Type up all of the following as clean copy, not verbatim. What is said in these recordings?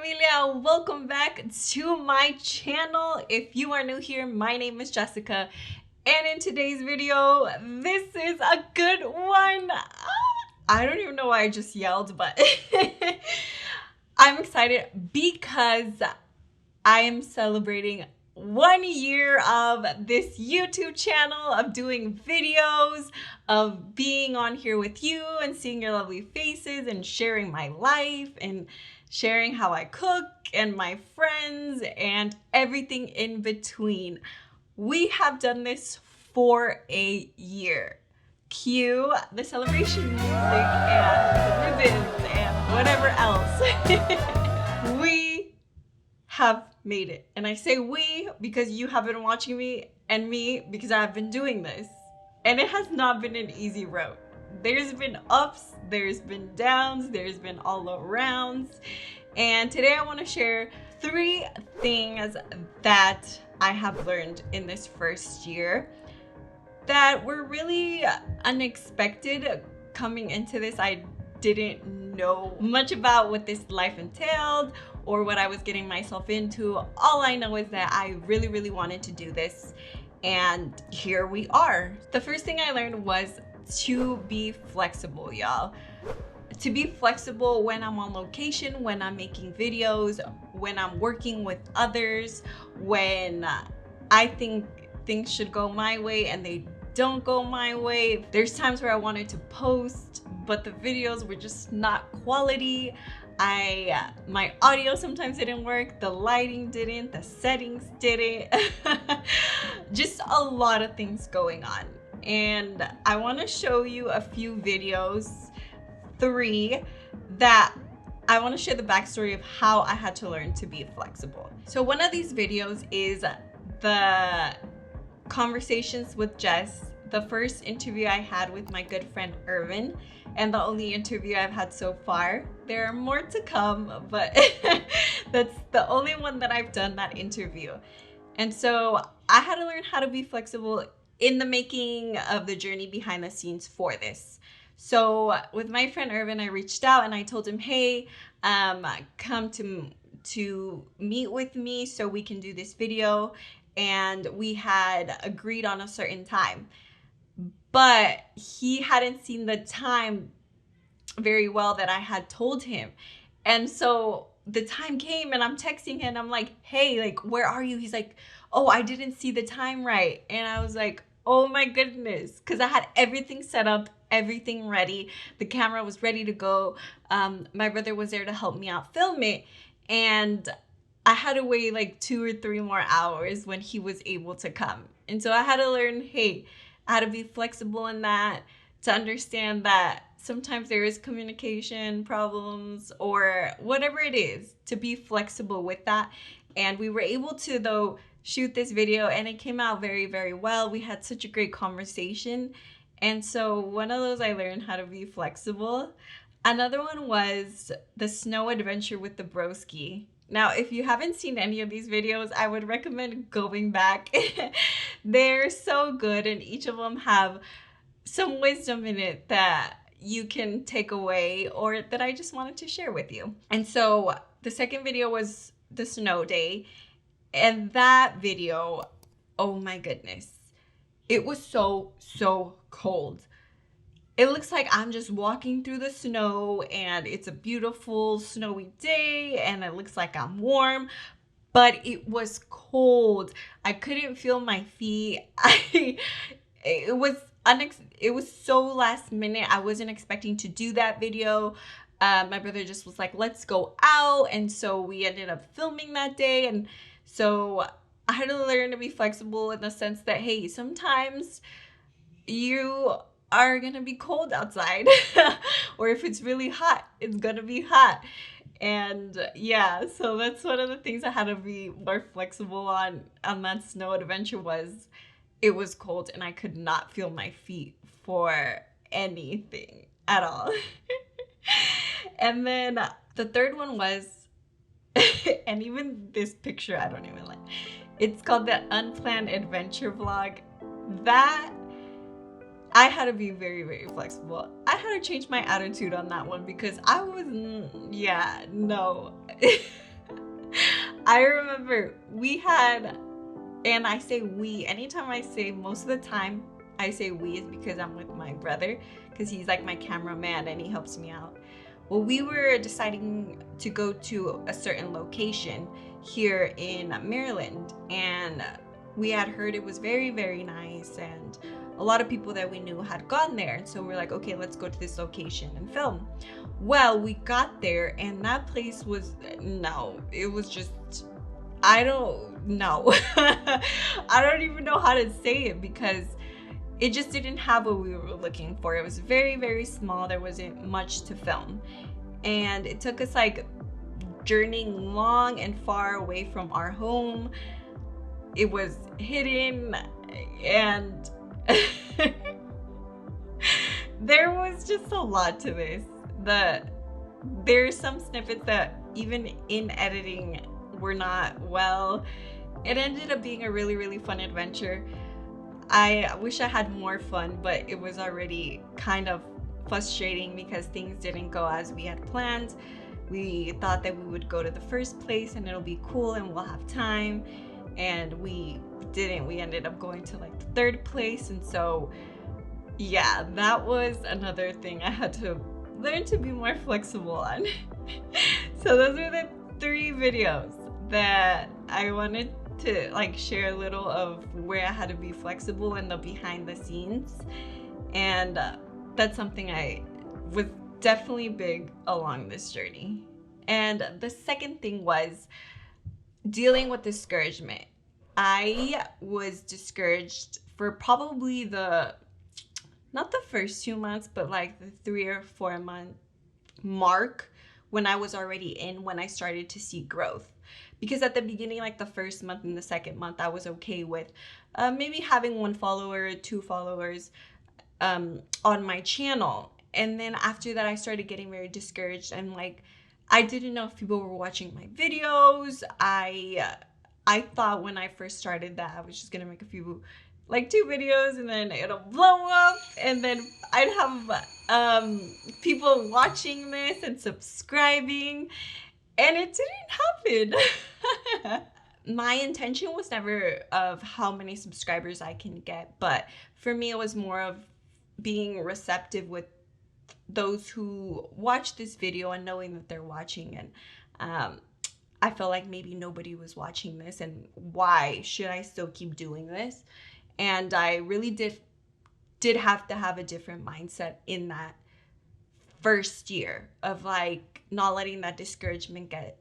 Familia, welcome back to my channel. If you are new here, my name is Jessica, and in today's video, this is a good one. I don't even know why I just yelled, but I'm excited because I am celebrating 1 year of this YouTube channel, of doing videos, of being on here with you and seeing your lovely faces and sharing my life and sharing how I cook and my friends and everything in between. We have done this for a year. Cue the celebration music and the ribbons and whatever else. We have made it. And I say we because you have been watching me, and me because I've been doing this. And it has not been an easy road. There's been ups, there's been downs, there's been all arounds. And today I want to share 3 things that I have learned in this first year that were really unexpected. Coming into this, I didn't know much about what this life entailed or what I was getting myself into. All I know is that I really wanted to do this, and here we are. The first thing I learned was to be flexible, y'all. To be flexible when I'm on location, when I'm making videos, when I'm working with others, when I think things should go my way and they don't go my way. There's times where I wanted to post, but the videos were just not quality. My audio sometimes didn't work, the lighting didn't, the settings didn't. Just a lot of things going on. And I want to show you a few videos, 3, that I want to share the backstory of how I had to learn to be flexible. So one of these videos is the conversations with Jess, the first interview I had with my good friend Irvin, and the only interview I've had so far. There are more to come, but that's the only one that I've done, that interview. And so I had to learn how to be flexible in the making of the journey behind the scenes for this. So with my friend Irvin, I reached out and I told him, hey, come to meet with me so we can do this video. And we had agreed on a certain time, but he hadn't seen the time very well that I had told him. And so the time came and I'm texting him and I'm like, hey, like, where are you? He's like, oh, I didn't see the time right. And I was like, oh my goodness, because I had everything set up, everything ready. The camera was ready to go. My brother was there to help me out film it. And I had to wait like 2 or 3 more hours when he was able to come. And so I had to learn, hey, I had to be flexible in that, to understand that sometimes there is communication problems or whatever it is, to be flexible with that. And we were able to, though, shoot this video and it came out very well. We had such a great conversation. And so one of those, I learned how to be flexible. Another one was the snow adventure with the broski. Now, if you haven't seen any of these videos, I would recommend going back. They're so good, and each of them have some wisdom in it that you can take away or that I just wanted to share with you. And so the second video was the snow day, and that video, oh my goodness, it was so cold. It looks like I'm just walking through the snow and it's a beautiful snowy day and it looks like I'm warm, but it was cold. I couldn't feel my feet. It was so last minute. I wasn't expecting to do that video. My brother just was like, let's go out. And so we ended up filming that day. And so I had to learn to be flexible in the sense that, hey, sometimes you are gonna be cold outside or if it's really hot, it's gonna be hot. And yeah, so that's one of the things I had to be more flexible on that snow adventure. Was it was cold and I could not feel my feet for anything at all. And then the third one was and even this picture I don't even like, it's called the unplanned adventure vlog. That I had to be very flexible. I had to change my attitude on that one because I was, yeah, no. I remember we had, and I say we, anytime I say, most of the time I say we is because I'm with my brother, because he's like my cameraman and he helps me out. Well, we were deciding to go to a certain location here in Maryland, and we had heard it was very, very nice, and a lot of people that we knew had gone there. And so we're like, okay, let's go to this location and film. Well, we got there, and that place was, no, it was just, I don't know. I don't even know how to say it, because it just didn't have what we were looking for. It was very, very small. There wasn't much to film. And it took us like journeying long and far away from our home. It was hidden, and there was just a lot to this. There's some snippets that even in editing were not well. It ended up being a really, really fun adventure. I wish I had more fun, but it was already kind of frustrating because things didn't go as we had planned. We thought that we would go to the first place and it'll be cool and we'll have time, and we didn't. We ended up going to like the third place, and so yeah, that was another thing I had to learn to be more flexible on. So those are the 3 videos that I wanted to like share a little of where I had to be flexible and the behind the scenes, and that's something I was definitely big along this journey. And the second thing was dealing with discouragement. I was discouraged for probably not the first 2 months, but like the 3 or 4 month mark when I was already in, when I started to see growth. Because at the beginning, like the first month and the second month, I was okay with maybe having 1 follower, 2 followers on my channel. And then after that, I started getting very discouraged, and like I didn't know if people were watching my videos. I thought when I first started that I was just gonna make a few, like 2 videos, and then it'll blow up, and then I'd have people watching this and subscribing, and it didn't happen. My intention was never of how many subscribers I can get, but for me it was more of being receptive with those who watch this video and knowing that they're watching. And I felt like maybe nobody was watching this, and why should I still keep doing this? And I really did have to have a different mindset in that first year of like not letting that discouragement get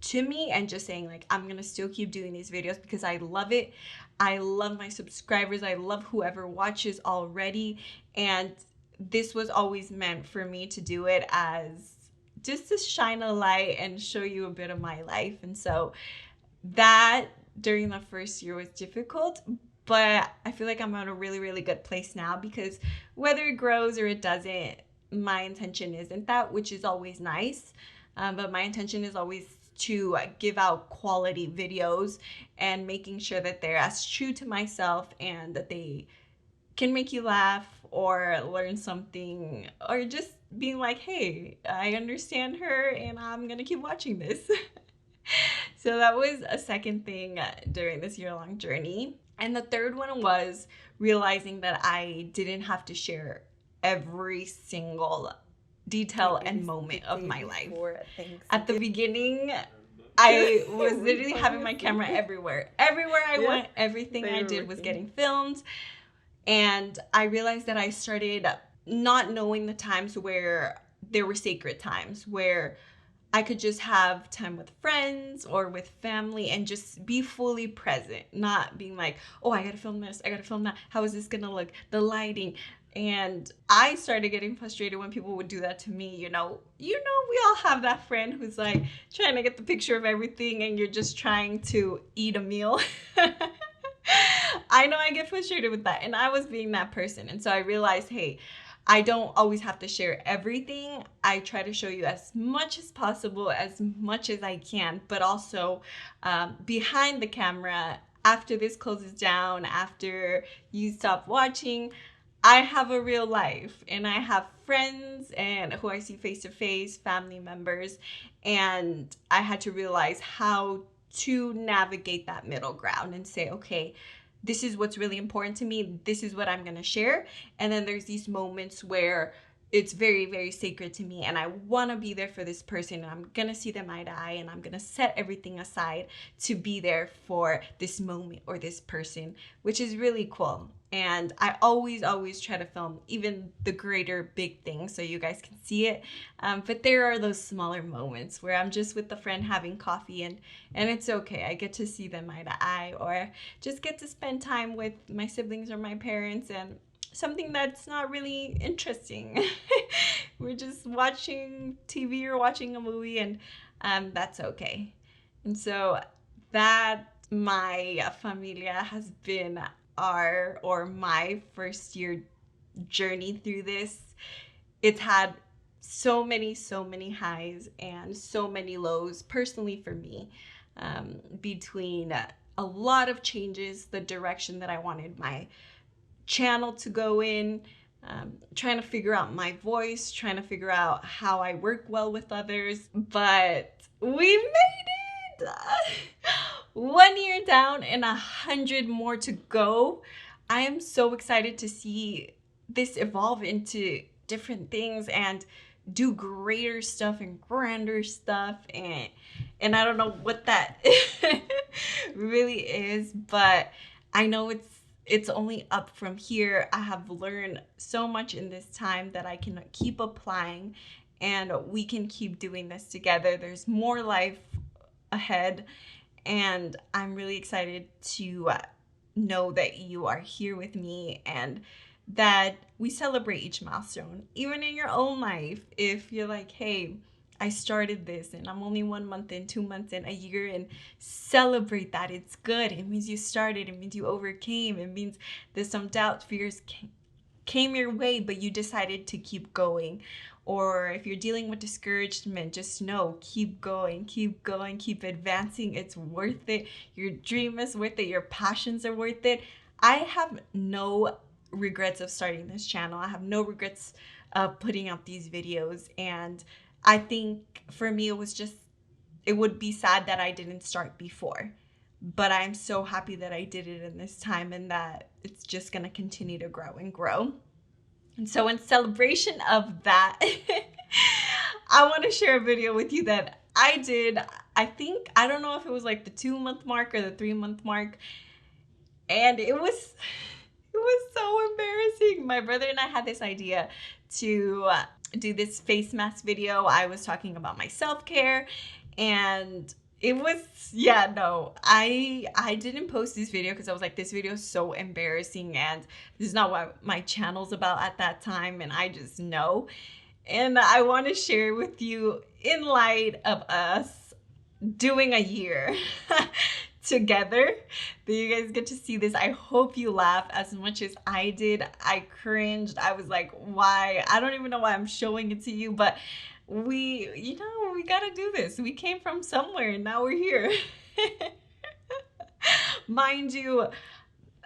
to me, and just saying like, I'm gonna still keep doing these videos because I love it. I love my subscribers. I love whoever watches already. And this was always meant for me to do it as just to shine a light and show you a bit of my life. And so that during the first year was difficult, but I feel like I'm at a really, really good place now, because whether it grows or it doesn't, my intention isn't that, which is always nice. But my intention is always to give out quality videos and making sure that they're as true to myself and that they can make you laugh or learn something, or just being like, hey, I understand her and I'm gonna keep watching this. So that was a second thing during this year-long journey. And the third one was realizing that I didn't have to share every single detail and moment of my life. At the beginning, I was literally having my camera everywhere. Everywhere I went, everything I did was getting filmed. And I realized that I started not knowing the times where there were sacred times, where I could just have time with friends or with family and just be fully present, not being like, oh, I gotta film this, I gotta film that. How is this gonna look? The lighting. And I started getting frustrated when people would do that to me. You know, we all have that friend who's like trying to get the picture of everything and you're just trying to eat a meal. I know I get frustrated with that, and I was being that person. And so I realized, hey, I don't always have to share everything. I try to show you as much as possible, as much as I can, but also behind the camera, after this closes down, after you stop watching, I have a real life, and I have friends and who I see face to face, family members, and I had to realize how to navigate that middle ground and say, okay, this is what's really important to me. This is what I'm going to share. And then there's these moments where it's very, very sacred to me and I want to be there for this person and I'm going to see them eye to eye and I'm going to set everything aside to be there for this moment or this person, which is really cool. And I always try to film even the greater big things so you guys can see it. But there are those smaller moments where I'm just with a friend having coffee and it's okay. I get to see them eye to eye or just get to spend time with my siblings or my parents and something that's not really interesting. We're just watching TV or watching a movie and that's okay. And so that my Familia has been my first year journey through this. It's had so many highs and so many lows personally for me, between a lot of changes, the direction that I wanted my channel to go in, trying to figure out my voice, trying to figure out how I work well with others, but we made it! 1 year down and 100 more to go. I am so excited to see this evolve into different things and do greater stuff and grander stuff, and I don't know what that really is, but I know it's only up from here. I have learned so much in this time that I can keep applying and we can keep doing this together. There's more life ahead and I'm really excited to know that you are here with me and that we celebrate each milestone, even in your own life. If you're like, hey, I started this and I'm only 1 month in, 2 months in, a year in, celebrate that. It's good. It means you started. It means you overcame. It means there's some doubts, fears came your way, but you decided to keep going. Or if you're dealing with discouragement, just know, keep going, keep advancing. It's worth it. Your dream is worth it. Your passions are worth it. I have no regrets of starting this channel. I have no regrets of putting out these videos. And I think for me, it would be sad that I didn't start before. But I'm so happy that I did it in this time and that it's just going to continue to grow and grow. And so in celebration of that, I want to share a video with you that I did. I don't know if it was like the 2-month mark or the 3-month mark. And it was so embarrassing. My brother and I had this idea to do this face mask video. I was talking about my self-care and it was, I didn't post this video because I was like, this video is so embarrassing and this is not what my channel's about at that time, and I just know. And I want to share with you in light of us doing a year together, that you guys get to see this. I hope you laugh as much as I did. I cringed. I was like, why? I don't even know why I'm showing it to you, but we gotta do this. We came from somewhere and now we're here. Mind you,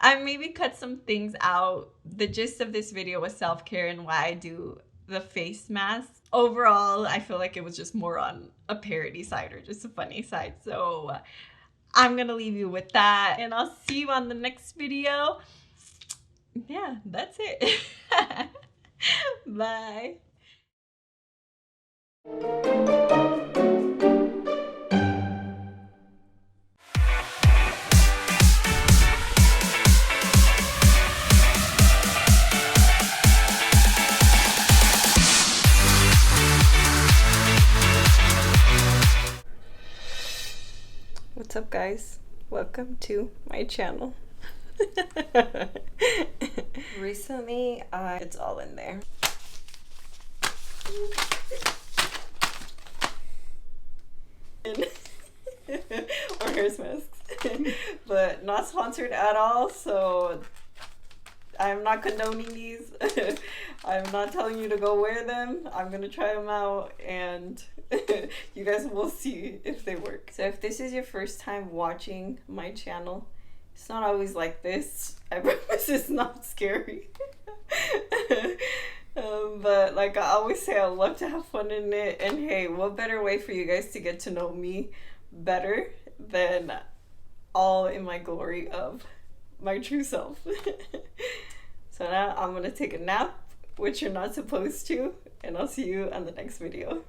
I maybe cut some things out. The gist of this video was self-care and why I do the face mask. Overall, I feel like it was just more on a parody side or just a funny side. So I'm gonna leave you with that and I'll see you on the next video. Yeah, that's it. Bye. What's up, guys? Welcome to my channel. Recently, it's all in there. Or hair masks. But not sponsored at all, so I'm not condoning these. I'm not telling you to go wear them. I'm gonna try them out and you guys will see if they work. So if this is your first time watching my channel, it's not always like this. I promise it's not scary. But like I always say, I love to have fun in it, and hey, what better way for you guys to get to know me better then all in my glory of my true self. So now I'm gonna take a nap, which you're not supposed to, and I'll see you on the next video.